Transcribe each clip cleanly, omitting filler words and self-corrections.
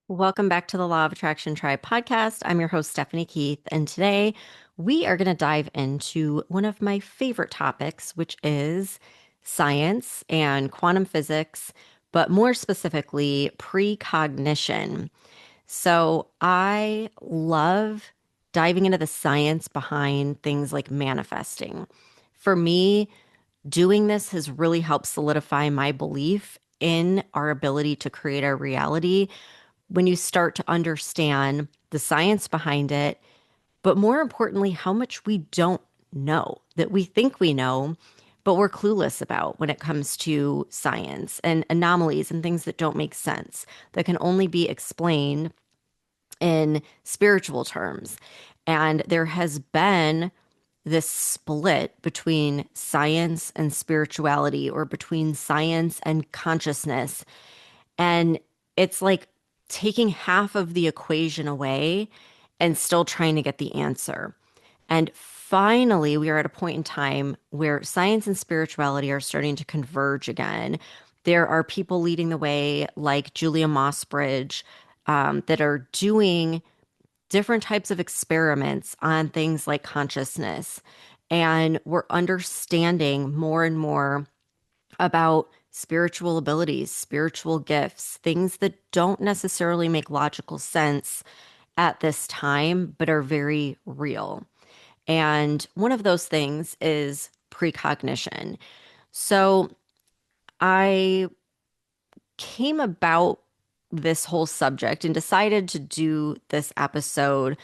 Welcome back to the Law of Attraction Tribe podcast. I'm your host, Stephanie Keith, and today we are going to dive into one of my favorite topics, which is science and quantum physics, but more specifically, precognition. So I love diving into the science behind things like manifesting. For me, doing this has really helped solidify my belief in our ability to create our reality when you start to understand the science behind it, but more importantly, how much we don't know that we think we know, but we're clueless about when it comes to science and anomalies and things that don't make sense, that can only be explained in spiritual terms. And there has been this split between science and spirituality or between science and consciousness. And it's like taking half of the equation away and still trying to get the answer. And finally, we are at a point in time where science and spirituality are starting to converge again. There are people leading the way, like Julia Mossbridge, that are doing different types of experiments on things like consciousness. And we're understanding more and more about spiritual abilities, spiritual gifts, things that don't necessarily make logical sense at this time, but are very real. And one of those things is precognition. So I came about this whole subject and decided to do this episode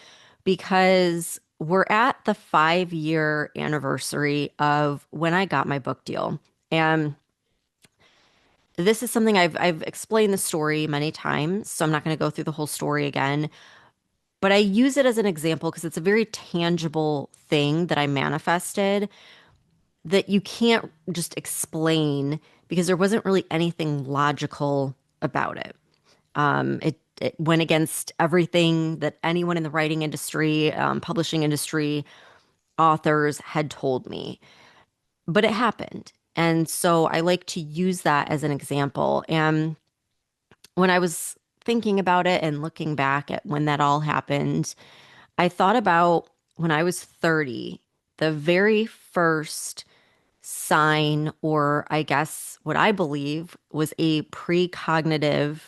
because we're at the 5-year anniversary of when I got my book deal. And this is something I've explained the story many times, so I'm not going to go through the whole story again, but I use it as an example because it's a very tangible thing that I manifested that you can't just explain because there wasn't really anything logical about it. It went against everything that anyone in the writing industry, publishing industry, authors had told me, but it happened. And so I like to use that as an example. And when I was thinking about it and looking back at when that all happened, I thought about when I was 30, the very first sign, or I guess what I believe was a precognitive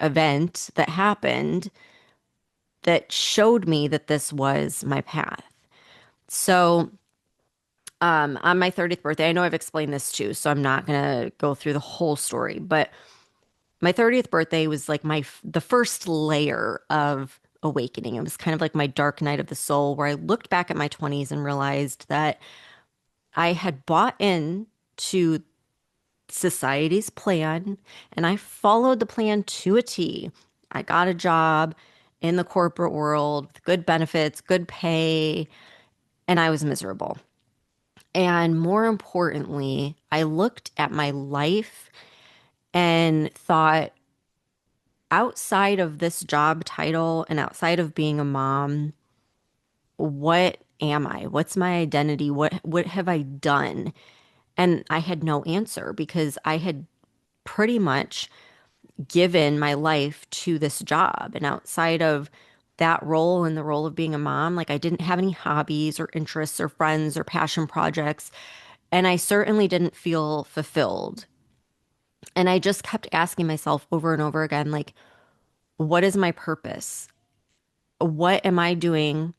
event that happened that showed me that this was my path. So, on my 30th birthday, I know I've explained this too, so I'm not going to go through the whole story, but my 30th birthday was like the first layer of awakening. It was kind of like my dark night of the soul where I looked back at my 20s and realized that I had bought in to society's plan and I followed the plan to a T. I got a job in the corporate world with good benefits, good pay, and I was miserable. And more importantly, I looked at my life and thought, outside of this job title and outside of being a mom, what am I? What's my identity? What have I done? And I had no answer because I had pretty much given my life to this job. And outside of that role and the role of being a mom, like I didn't have any hobbies or interests or friends or passion projects. And I certainly didn't feel fulfilled. And I just kept asking myself over and over again, like, what is my purpose? What am I doing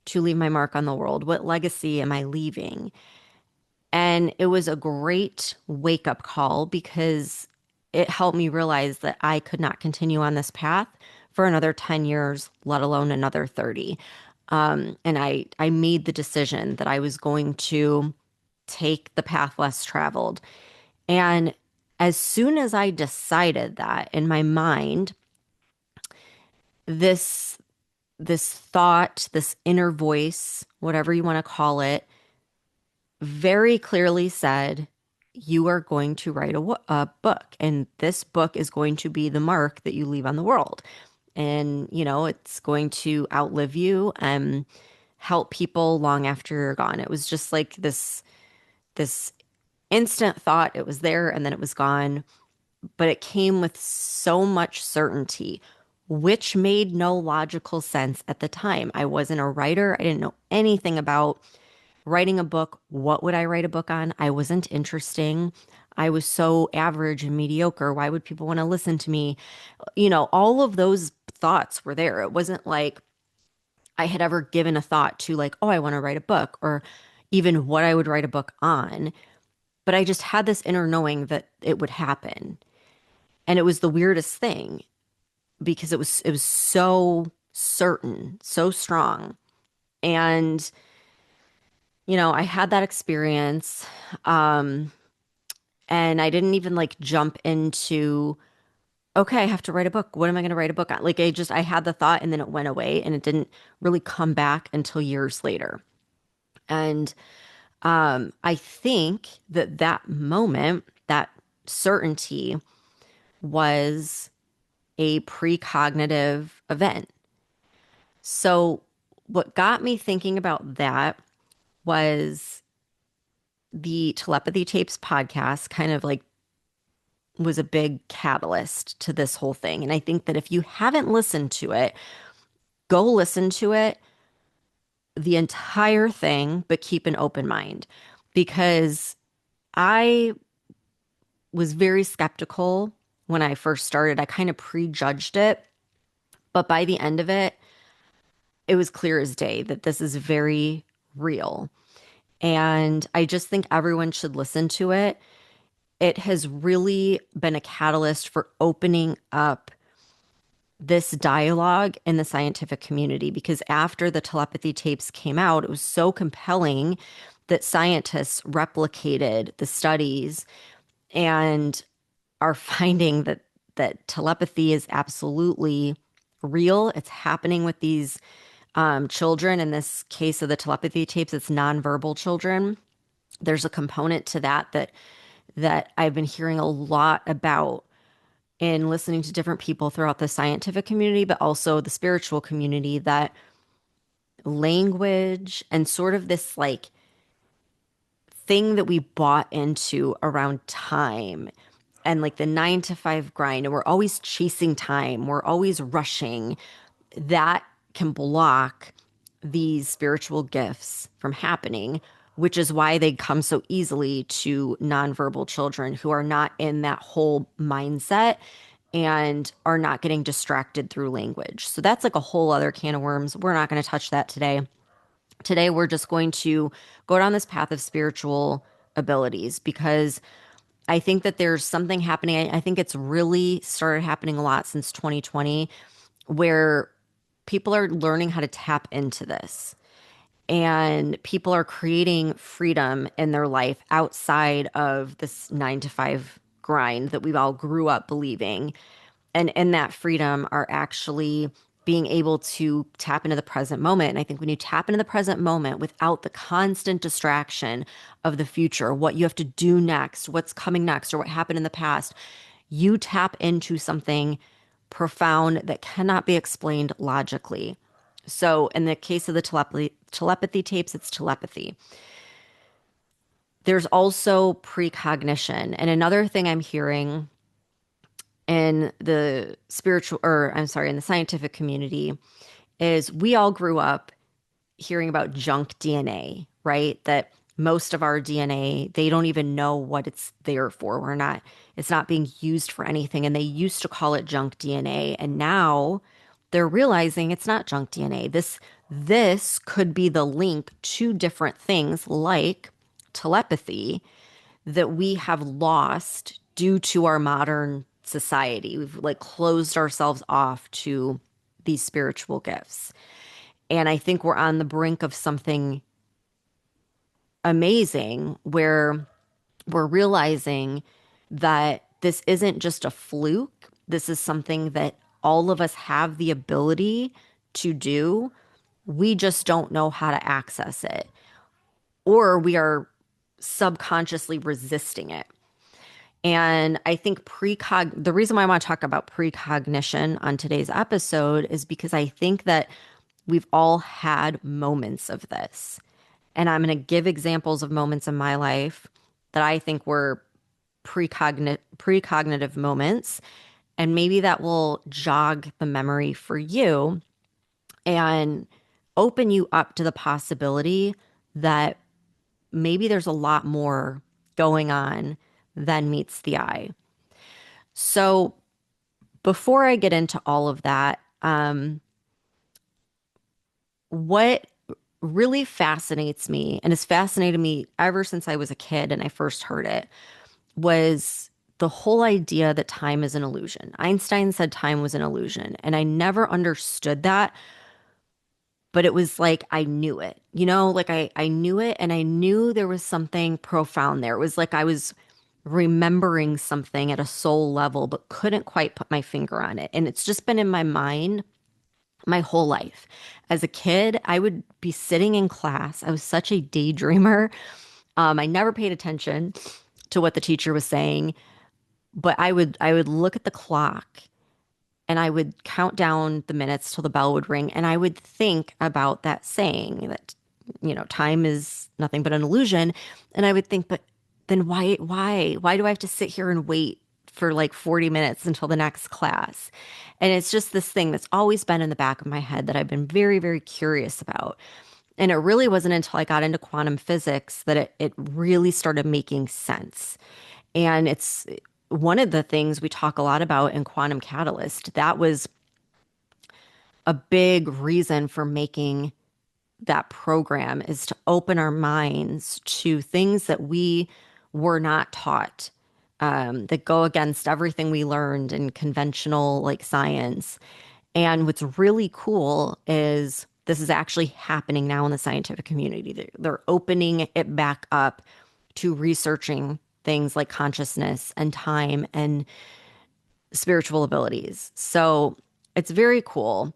to leave my mark on the world? What legacy am I leaving? And it was a great wake up call because it helped me realize that I could not continue on this path for another 10 years, let alone another 30. And I made the decision that I was going to take the path less traveled. And as soon as I decided that in my mind, this this thought, this inner voice, whatever you want to call it, very clearly said, you are going to write a book, and this book is going to be the mark that you leave on the world. And, it's going to outlive you and help people long after you're gone. It was just like this instant thought. It was there and then it was gone. but it came with so much certainty, which made no logical sense at the time. I wasn't a writer. I didn't know anything about writing a book. What would I write a book on? I wasn't interesting. I was so average and mediocre. Why would people want to listen to me? All of those thoughts were there. It wasn't like I had ever given a thought to, like, oh, I want to write a book, or even what I would write a book on. But I just had this inner knowing that it would happen. And it was the weirdest thing because it was so certain, so strong. And I had that experience. Um, and I didn't even like jump into, okay, I have to write a book. What am I going to write a book on? Like I had the thought and then it went away and it didn't really come back until years later. And I think that that moment, that certainty was a precognitive event. So what got me thinking about that was the Telepathy Tapes podcast kind of like was a big catalyst to this whole thing. And I think that if you haven't listened to it, go listen to it, the entire thing, but keep an open mind because I was very skeptical when I first started. I kind of prejudged it, but by the end of it, it was clear as day that this is very real. And I just think everyone should listen to it. It has really been a catalyst for opening up this dialogue in the scientific community because after the telepathy tapes came out, it was so compelling that scientists replicated the studies and are finding that telepathy is absolutely real. It's happening with these children. In this case of the telepathy tapes, it's nonverbal children. There's a component to that I've been hearing a lot about in listening to different people throughout the scientific community, but also the spiritual community, that language and sort of this like thing that we bought into around time and like the 9 to 5 grind, and we're always chasing time, we're always rushing, that can block these spiritual gifts from happening, which is why they come so easily to nonverbal children who are not in that whole mindset and are not getting distracted through language. So that's like a whole other can of worms. We're not going to touch that today. Today, we're just going to go down this path of spiritual abilities because I think that there's something happening. I think it's really started happening a lot since 2020 where people are learning how to tap into this and people are creating freedom in their life outside of this 9 to 5 grind that we've all grew up believing. And in that freedom are actually being able to tap into the present moment. And I think when you tap into the present moment without the constant distraction of the future, what you have to do next, what's coming next, or what happened in the past, you tap into something profound that cannot be explained logically. So, in the case of the telepathy tapes, it's telepathy. There's also precognition. And another thing I'm hearing in the spiritual, or I'm sorry, in the scientific community is we all grew up hearing about junk DNA, right? That most of our DNA, they don't even know what it's there for. It's not being used for anything. And they used to call it junk DNA. And now they're realizing it's not junk DNA. This could be the link to different things like telepathy that we have lost due to our modern society. We've like closed ourselves off to these spiritual gifts. And I think we're on the brink of something amazing where we're realizing that this isn't just a fluke. This is something that all of us have the ability to do. We just don't know how to access it, or we are subconsciously resisting it. And I think the reason why I want to talk about precognition on today's episode is because I think that we've all had moments of this. And I'm going to give examples of moments in my life that I think were precognitive moments, and maybe that will jog the memory for you and open you up to the possibility that maybe there's a lot more going on than meets the eye. So before I get into all of that, what really fascinates me and has fascinated me ever since I was a kid and I first heard it was the whole idea that time is an illusion. Einstein said time was an illusion, and I never understood that, but it was like I knew it. Like I knew it, and I knew there was something profound there. It was like I was remembering something at a soul level, but couldn't quite put my finger on it. And it's just been in my mind my whole life. As a kid, I would be sitting in class. I was such a daydreamer. I never paid attention to what the teacher was saying, but I would look at the clock and I would count down the minutes till the bell would ring, and I would think about that saying that, time is nothing but an illusion. And I would think, but then why do I have to sit here and wait for like 40 minutes until the next class? And it's just this thing that's always been in the back of my head that I've been very, very curious about. And it really wasn't until I got into quantum physics that it really started making sense. And it's one of the things we talk a lot about in Quantum Catalyst. That was a big reason for making that program, is to open our minds to things that we were not taught, that go against everything we learned in conventional like science. And what's really cool is this is actually happening now in the scientific community. They're opening it back up to researching things like consciousness and time and spiritual abilities. So it's very cool.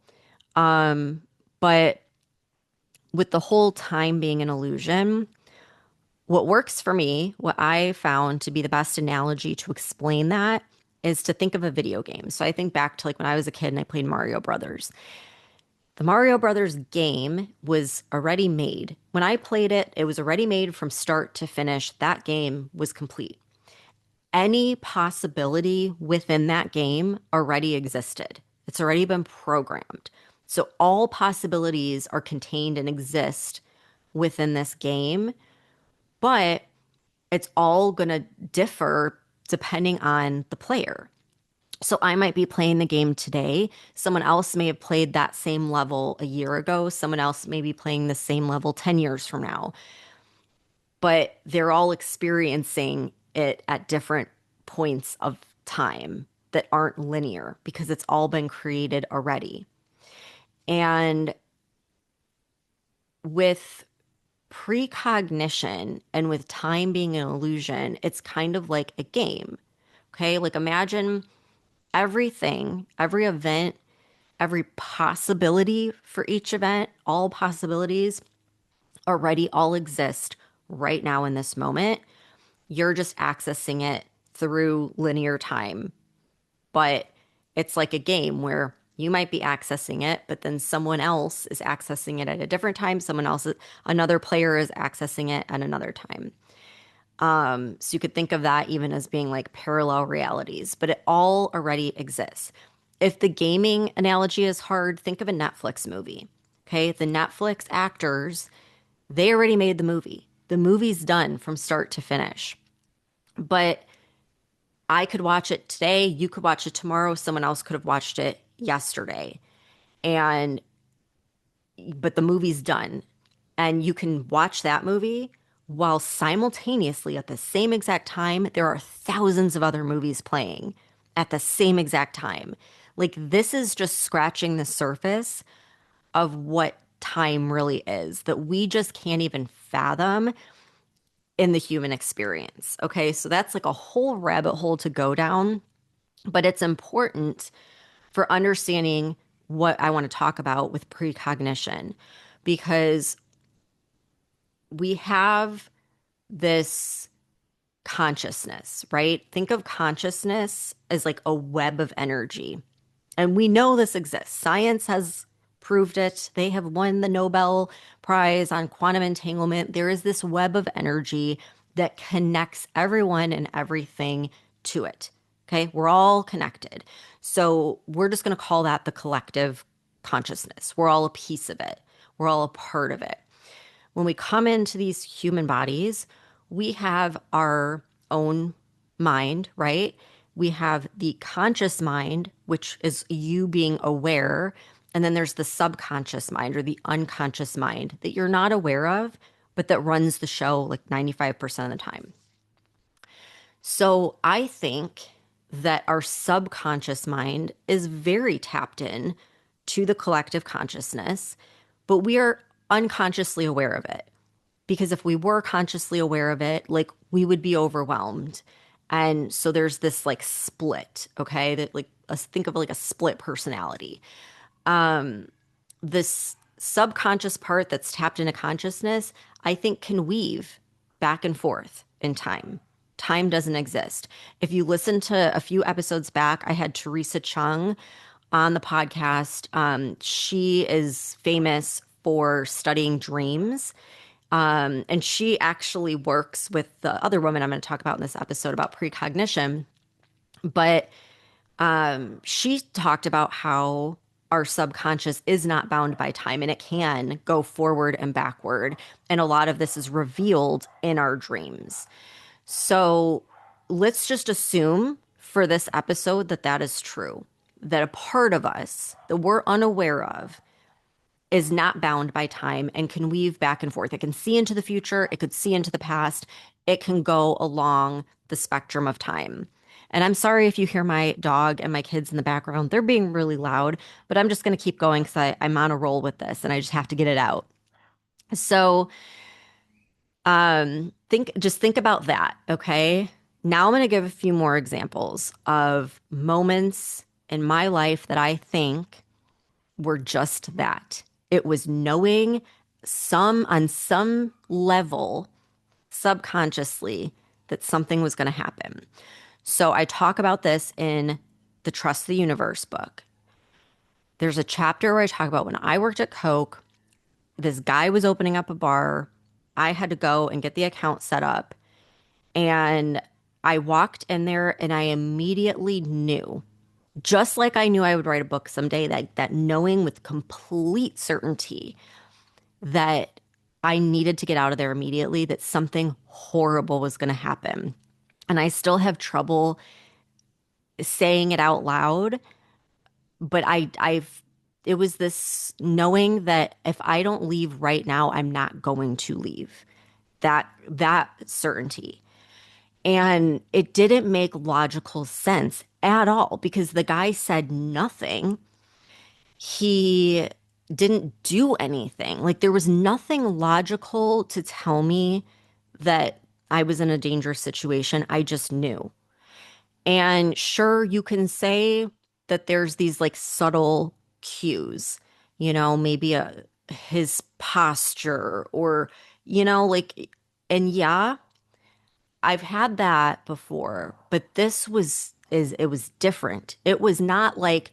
But with the whole time being an illusion, what works for me, what I found to be the best analogy to explain that is to think of a video game. So I think back to like when I was a kid and I played Mario Brothers. The Mario Brothers game was already made. When I played it, it was already made from start to finish. That game was complete. Any possibility within that game already existed. It's already been programmed. So all possibilities are contained and exist within this game, but it's all going to differ depending on the player. So I might be playing the game today. Someone else may have played that same level a year ago. Someone else may be playing the same level 10 years from now. But they're all experiencing it at different points of time that aren't linear because it's all been created already. And with precognition and with time being an illusion, it's kind of like a game. Okay, like imagine everything, every event, every possibility for each event, all possibilities already all exist right now in this moment. You're just accessing it through linear time. But it's like a game where you might be accessing it, but then someone else is accessing it at a different time. Another player is accessing it at another time. So you could think of that even as being like parallel realities, but it all already exists. If the gaming analogy is hard, think of a Netflix movie. Okay. The Netflix actors, they already made the movie. The movie's done from start to finish. But I could watch it today. You could watch it tomorrow. Someone else could have watched it yesterday. But the movie's done. And you can watch that movie while simultaneously at the same exact time, there are thousands of other movies playing at the same exact time. Like this is just scratching the surface of what time really is that we just can't even fathom in the human experience. Okay, so that's like a whole rabbit hole to go down, but it's important for understanding what I want to talk about with precognition because we have this consciousness, right? Think of consciousness as like a web of energy. And we know this exists. Science has proved it. They have won the Nobel Prize on quantum entanglement. There is this web of energy that connects everyone and everything to it. Okay, we're all connected. So we're just going to call that the collective consciousness. We're all a piece of it, we're all a part of it. When we come into these human bodies, we have our own mind, right? We have the conscious mind, which is you being aware. And then there's the subconscious mind or the unconscious mind that you're not aware of, but that runs the show like 95% of the time. So I think that our subconscious mind is very tapped in to the collective consciousness, but we are unconsciously aware of it. Because if we were consciously aware of it, like we would be overwhelmed. And so there's this like split, okay? That like think of like a split personality. This subconscious part that's tapped into consciousness, I think can weave back and forth in time. Time doesn't exist. If you listen to a few episodes back, I had Teresa Chung on the podcast. She is famous for studying dreams. And she actually works with the other woman I'm going to talk about in this episode about precognition. But she talked about how our subconscious is not bound by time and it can go forward and backward. And a lot of this is revealed in our dreams. So let's just assume for this episode that that is true, that a part of us that we're unaware of is not bound by time and can weave back and forth. It can see into the future, it could see into the past, it can go along the spectrum of time. And I'm sorry if you hear my dog and my kids in the background. They're being really loud, but I'm just going to keep going because I'm on a roll with this and I just have to get it out. So think about that, okay? Now I'm going to give a few more examples of moments in my life that I think were just that. It was knowing on some level, subconsciously, that something was going to happen. So I talk about this in the Trust the Universe book. There's a chapter where I talk about when I worked at Coke, this guy was opening up a bar. I had to go and get the account set up. And I walked in there and I immediately knew, just like I knew I would write a book someday, that knowing with complete certainty that I needed to get out of there immediately, that something horrible was going to happen. And I still have trouble saying it out loud, but it was this knowing that if I don't leave right now, I'm not going to leave. That certainty. And it didn't make logical sense at all because the guy said nothing. He didn't do anything. Like there was nothing logical to tell me that I was in a dangerous situation. I just knew. And sure, you can say that there's these like subtle cues, maybe his posture or, like, and yeah, I've had that before, but it was different. It was not like,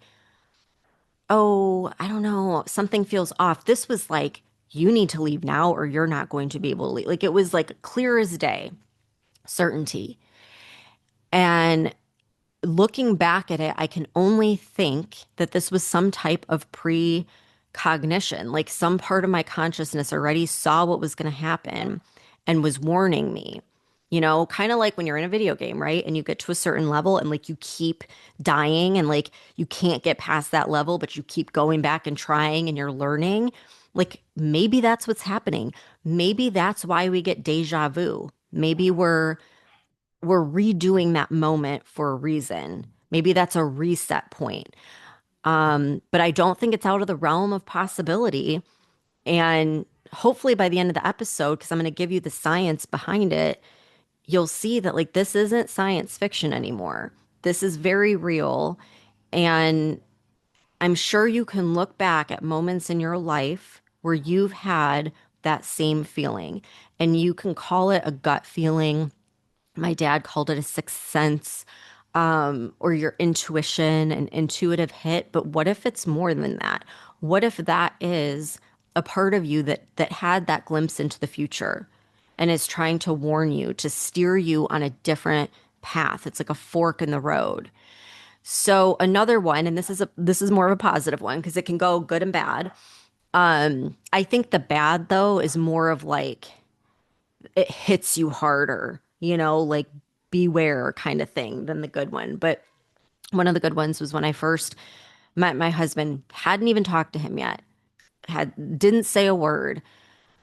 oh, I don't know, something feels off. This was like, you need to leave now or you're not going to be able to leave. Like it was like clear as day, certainty. And looking back at it, I can only think that this was some type of precognition. Like some part of my consciousness already saw what was going to happen and was warning me. Kind of like when you're in a video game, right? And you get to a certain level and like you keep dying and like you can't get past that level, but you keep going back and trying and you're learning. Like maybe that's what's happening. Maybe that's why we get deja vu. Maybe we're redoing that moment for a reason. Maybe that's a reset point. But I don't think it's out of the realm of possibility. And hopefully by the end of the episode, because I'm going to give you the science behind it, you'll see that like this isn't science fiction anymore. This is very real. And I'm sure you can look back at moments in your life where you've had that same feeling and you can call it a gut feeling. My dad called it a sixth sense, or your intuition, an intuitive hit. But what if it's more than that? What if that is a part of you that had that glimpse into the future and is trying to warn you, to steer you on a different path. It's like a fork in the road. So another one, and this is more of a positive one because it can go good and bad. I think the bad though is more of like it hits you harder, like beware kind of thing than the good one. But one of the good ones was when I first met my husband, hadn't even talked to him yet, didn't say a word,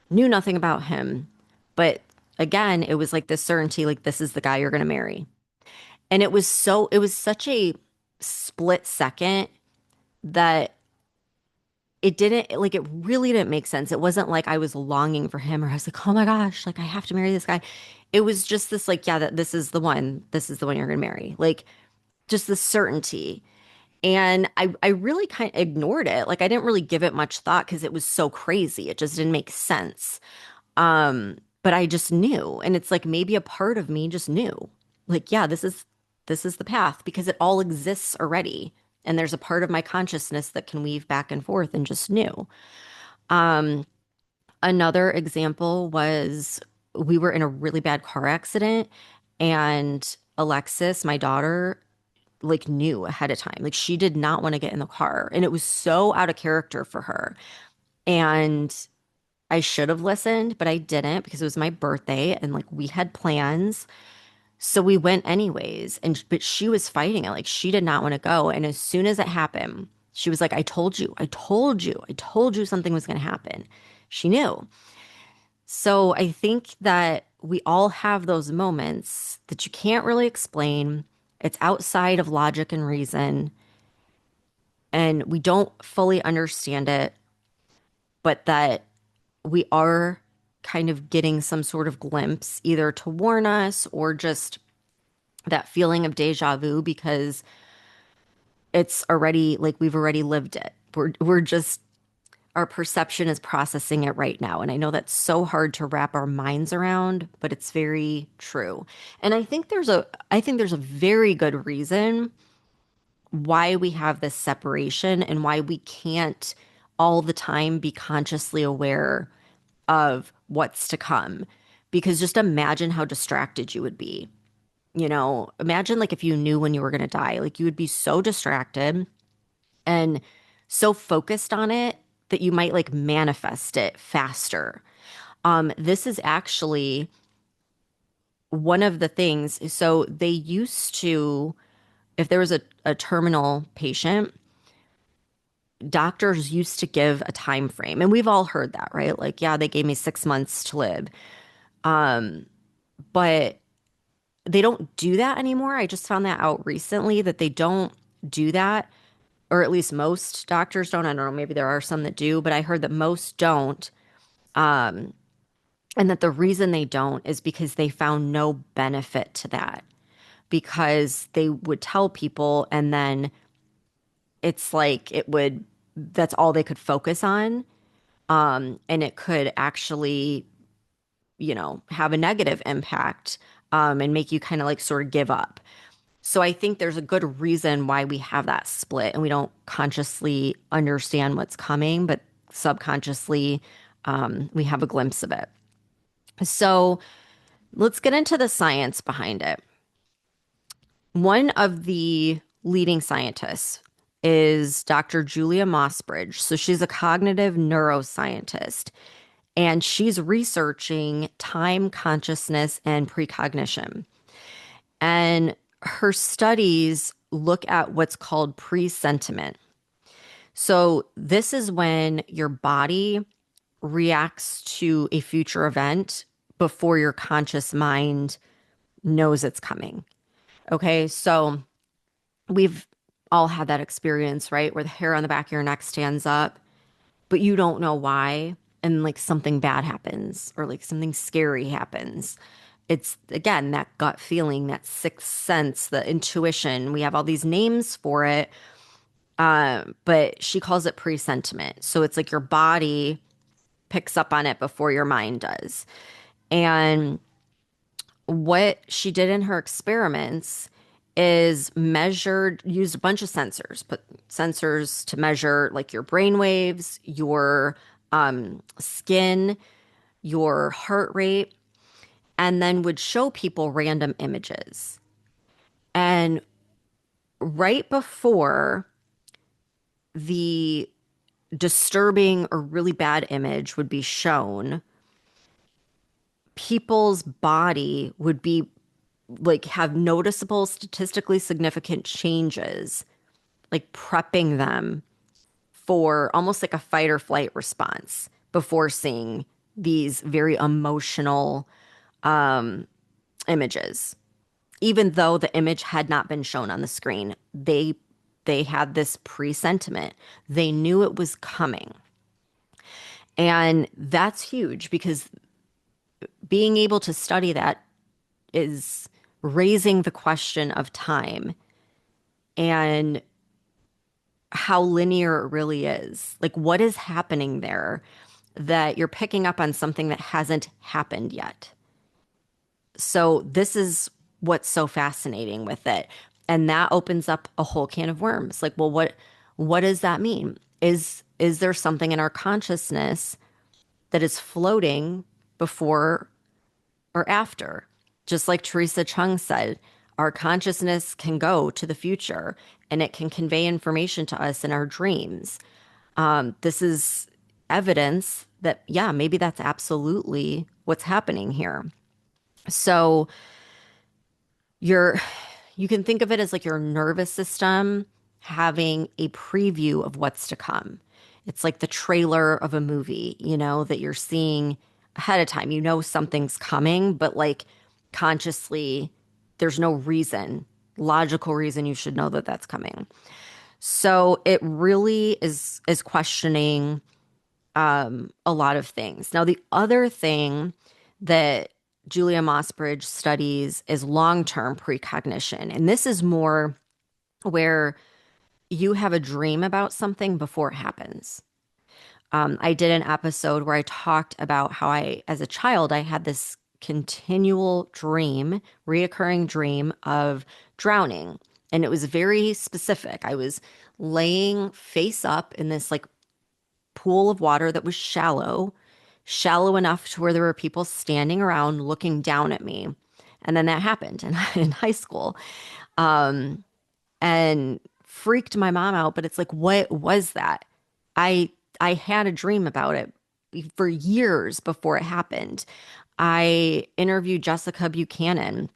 knew nothing about him. But again, it was like this certainty, like this is the guy you're going to marry. And it was such a split second that it didn't, like, it really didn't make sense. It wasn't like I was longing for him or I was like, oh my gosh, like I have to marry this guy. It was just this, like, yeah, that this is the one. This is the one you're going to marry. Like, just the certainty. And I really kind of ignored it. Like, I didn't really give it much thought because it was so crazy. It just didn't make sense. But I just knew. And it's like maybe a part of me just knew. Like, yeah, this is the path because it all exists already. And there's a part of my consciousness that can weave back and forth and just knew. Another example was we were in a really bad car accident and Alexis, my daughter, like knew ahead of time. Like she did not want to get in the car and it was so out of character for her. And I should have listened, but I didn't because it was my birthday and like we had plans. So we went anyways. And but she was fighting it. Like she did not want to go. And as soon as it happened, she was like, I told you, I told you, I told you something was going to happen. She knew. So I think that we all have those moments that you can't really explain. It's outside of logic and reason, and we don't fully understand it, but that we are kind of getting some sort of glimpse either to warn us or just that feeling of deja vu because it's already like we've already lived it. We're just our perception is processing it right now. And I know that's so hard to wrap our minds around, but it's very true. And I think there's a very good reason why we have this separation and why we can't all the time be consciously aware of what's to come. Because just imagine how distracted you would be. Imagine like if you knew when you were going to die, like you would be so distracted and so focused on it that you might like manifest it faster. This is actually one of the things. So they used to, if there was a terminal patient, doctors used to give a time frame. And we've all heard that, right? Like, yeah, they gave me 6 months to live. But they don't do that anymore. I just found that out recently that they don't do that, or at least most doctors don't. I don't know, maybe there are some that do, but I heard that most don't. And that the reason they don't is because they found no benefit to that, because they would tell people and then it's like that's all they could focus on. And it could actually, have a negative impact, and make you kind of like sort of give up. So I think there's a good reason why we have that split and we don't consciously understand what's coming, but subconsciously, we have a glimpse of it. So let's get into the science behind it. One of the leading scientists is Dr. Julia Mossbridge. So she's a cognitive neuroscientist and she's researching time, consciousness, and precognition. And her studies look at what's called presentiment. So this is when your body reacts to a future event before your conscious mind knows it's coming. Okay, so we've all had that experience, right? Where the hair on the back of your neck stands up, but you don't know why. And like something bad happens or like something scary happens. It's again that gut feeling, that sixth sense, the intuition. We have all these names for it, but she calls it presentiment. So it's like your body picks up on it before your mind does. And what she did in her experiments is used a bunch of sensors, put sensors to measure like your brain waves, your skin, your heart rate. and then would show people random images. And right before the disturbing or really bad image would be shown, people's body would be like have noticeable statistically significant changes, like prepping them for almost like a fight or flight response before seeing these very emotional images. Even though the image had not been shown on the screen, they had this presentiment. They knew it was coming. And that's huge because being able to study that is raising the question of time and how linear it really is. Like, what is happening there that you're picking up on something that hasn't happened yet? So, this is what's so fascinating with it. And that opens up a whole can of worms. Like, well, what does that mean? Is there something in our consciousness that is floating before or after? Just like Teresa Chung said, our consciousness can go to the future and it can convey information to us in our dreams. This is evidence that, yeah, maybe that's absolutely what's happening here. So you're, you can think of it as like your nervous system having a preview of what's to come. It's like the trailer of a movie, that you're seeing ahead of time. You know something's coming, but like consciously, there's no reason, logical reason you should know that that's coming. So it really is questioning a lot of things. Now, the other thing that Julia Mossbridge studies is long-term precognition, and this is more where you have a dream about something before it happens. I did an episode where I talked about how as a child, I had this continual dream, reoccurring dream of drowning. And it was very specific. I was laying face up in this like pool of water that was shallow, shallow enough to where there were people standing around looking down at me. And then that happened in high school. And freaked my mom out, but it's like, what was that? I I had a dream about it for years before it happened. I interviewed Jessica Buchanan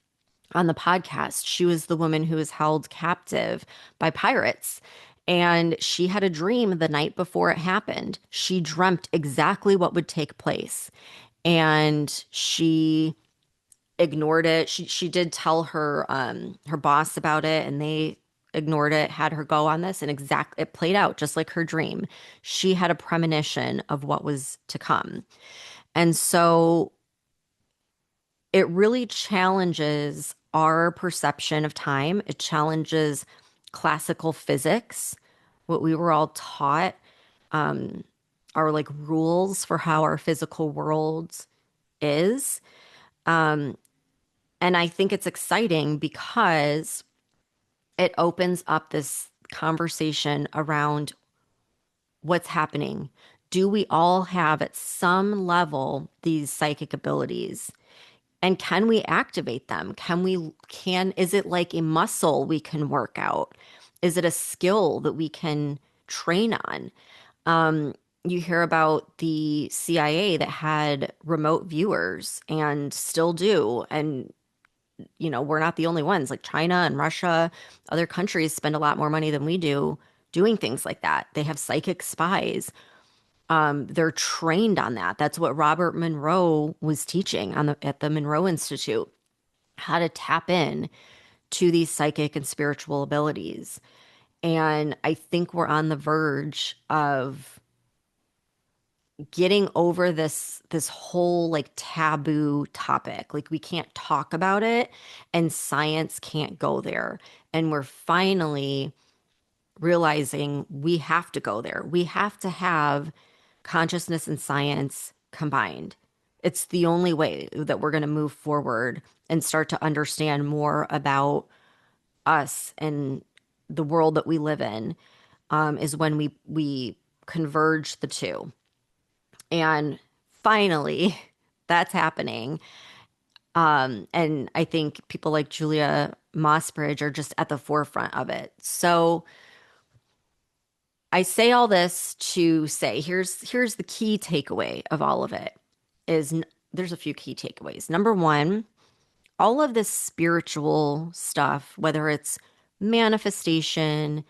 on the podcast. She was the woman who was held captive by pirates. And she had a dream the night before it happened. She dreamt exactly what would take place. And she ignored it. She did tell her boss about it, and they ignored it, had her go on this, and it played out just like her dream. She had a premonition of what was to come. And so it really challenges our perception of time. It challenges classical physics, what we were all taught, our like rules for how our physical world is. And I think it's exciting because it opens up this conversation around what's happening. Do we all have at some level these psychic abilities? And can we activate them? Is it like a muscle we can work out? Is it a skill that we can train on? You hear about the CIA that had remote viewers and still do. And we're not the only ones. Like China and Russia, other countries spend a lot more money than we do doing things like that. They have psychic spies. They're trained on that. That's what Robert Monroe was teaching at the Monroe Institute, how to tap in to these psychic and spiritual abilities. And I think we're on the verge of getting over this whole like taboo topic. Like we can't talk about it and science can't go there. And we're finally realizing we have to go there. We have to have consciousness and science combined. It's the only way that we're going to move forward and start to understand more about us and the world that we live in, is when we converge the two. And finally, that's happening. And I think people like Julia Mossbridge are just at the forefront of it. So I say all this to say here's the key takeaway of all of it is there's a few key takeaways. Number one, all of this spiritual stuff, whether it's manifestation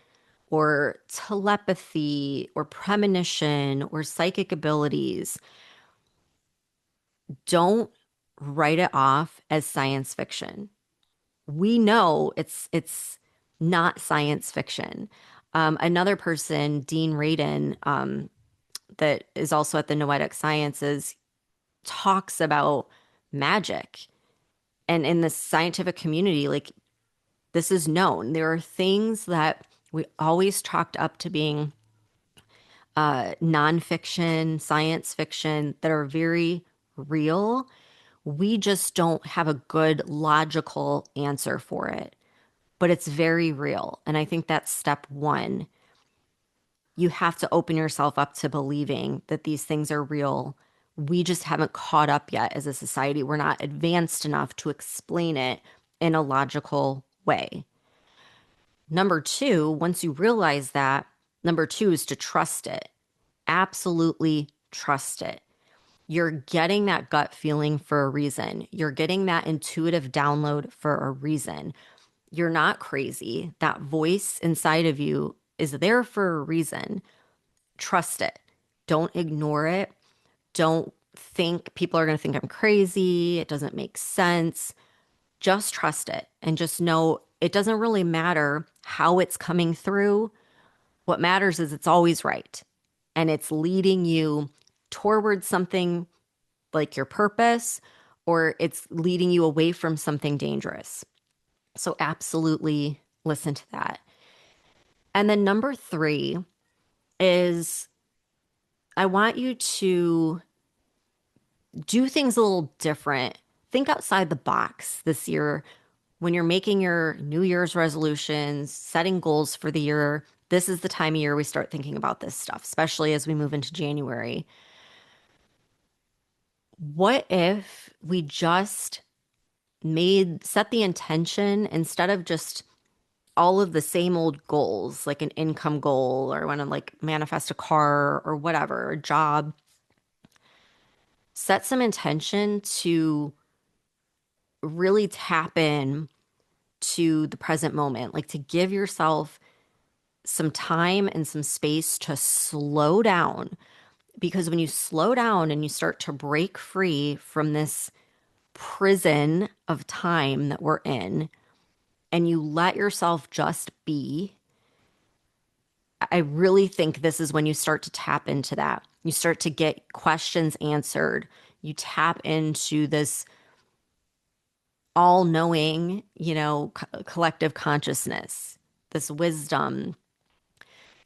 or telepathy or premonition or psychic abilities, don't write it off as science fiction. We know it's not science fiction. Another person, Dean Radin, that is also at the Noetic Sciences, talks about magic. And in the scientific community, like this is known. There are things that we always chalked up to being nonfiction, science fiction that are very real. We just don't have a good logical answer for it, but it's very real. And I think that's step one. You have to open yourself up to believing that these things are real. We just haven't caught up yet as a society. We're not advanced enough to explain it in a logical way. Number two, once you realize that, number two is to trust it. Absolutely trust it. You're getting that gut feeling for a reason. You're getting that intuitive download for a reason. You're not crazy. That voice inside of you is there for a reason. Trust it. Don't ignore it. Don't think people are going to think I'm crazy. It doesn't make sense. Just trust it and just know it doesn't really matter how it's coming through. What matters is it's always right and it's leading you toward something like your purpose or it's leading you away from something dangerous. So, absolutely listen to that. And then number three is I want you to do things a little different. Think outside the box this year when you're making your New Year's resolutions, setting goals for the year. This is the time of year we start thinking about this stuff, especially as we move into January. What if we just set the intention instead of just all of the same old goals, like an income goal or want to like manifest a car or whatever, a job, set some intention to really tap in to the present moment, like to give yourself some time and some space to slow down. Because when you slow down and you start to break free from this prison of time that we're in, and you let yourself just be, I really think this is when you start to tap into that. You start to get questions answered. You tap into this all knowing, collective consciousness, this wisdom.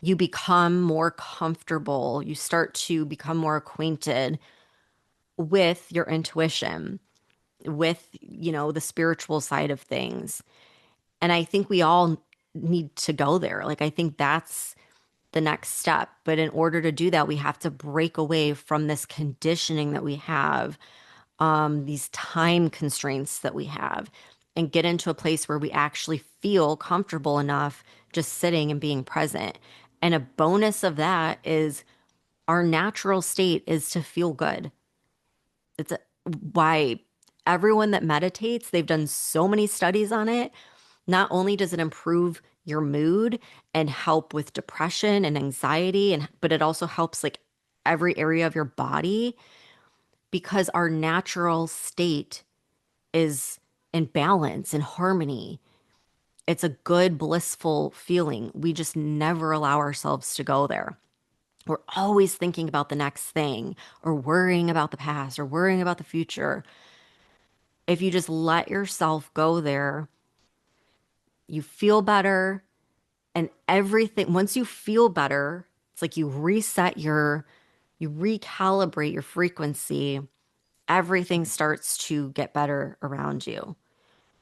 You become more comfortable. You start to become more acquainted with your intuition, with, the spiritual side of things. And I think we all need to go there. Like, I think that's the next step. But in order to do that, we have to break away from this conditioning that we have, these time constraints that we have, and get into a place where we actually feel comfortable enough just sitting and being present. And a bonus of that is our natural state is to feel good. It's why everyone that meditates, they've done so many studies on it. Not only does it improve your mood and help with depression and anxiety, but it also helps like every area of your body because our natural state is in balance and harmony. It's a good, blissful feeling. We just never allow ourselves to go there. We're always thinking about the next thing or worrying about the past or worrying about the future. If you just let yourself go there, you feel better and everything. Once you feel better, it's like you recalibrate your frequency. Everything starts to get better around you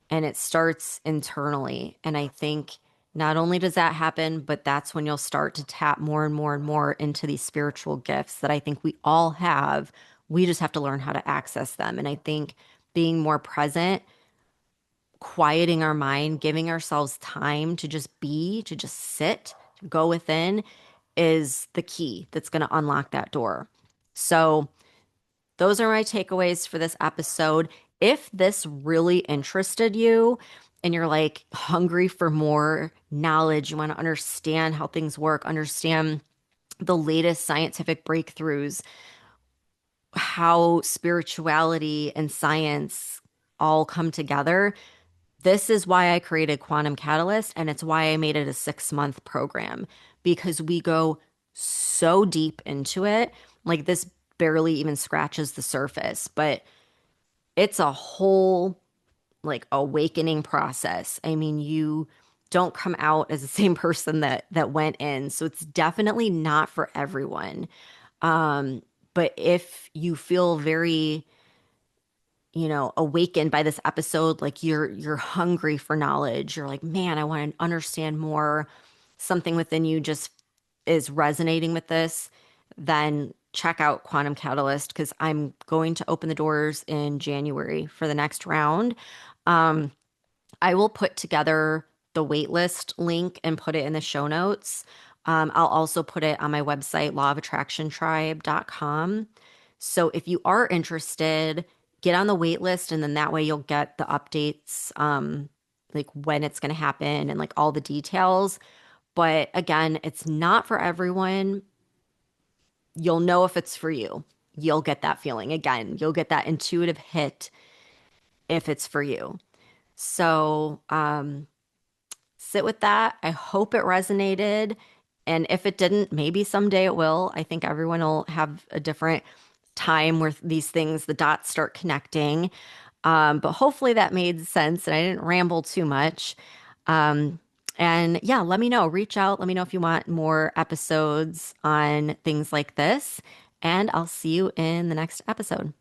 and it starts internally. And I think not only does that happen, but that's when you'll start to tap more and more and more into these spiritual gifts that I think we all have. We just have to learn how to access them. And I think being more present, quieting our mind, giving ourselves time to just be, to just sit, to go within is the key that's going to unlock that door. So, those are my takeaways for this episode. If this really interested you and you're like hungry for more knowledge, you want to understand how things work, understand the latest scientific breakthroughs, how spirituality and science all come together, this is why I created Quantum Catalyst, and it's why I made it a 6-month program because we go so deep into it. Like, this barely even scratches the surface, but it's a whole like awakening process. I mean, you don't come out as the same person that went in. So it's definitely not for everyone. Um, but if you feel very, awakened by this episode, like you're hungry for knowledge, you're like, man, I want to understand more, something within you just is resonating with this, then check out Quantum Catalyst because I'm going to open the doors in January for the next round. Um, I will put together the waitlist link and put it in the show notes. I'll also put it on my website, lawofattractiontribe.com. So if you are interested, get on the wait list, and then that way you'll get the updates, like when it's going to happen and like all the details. But again, it's not for everyone. You'll know if it's for you. You'll get that feeling again. You'll get that intuitive hit if it's for you. So, sit with that. I hope it resonated. And if it didn't, maybe someday it will. I think everyone will have a different time where these things, the dots start connecting. But hopefully that made sense and I didn't ramble too much. Um, and yeah, let me know. Reach out. Let me know if you want more episodes on things like this. And I'll see you in the next episode.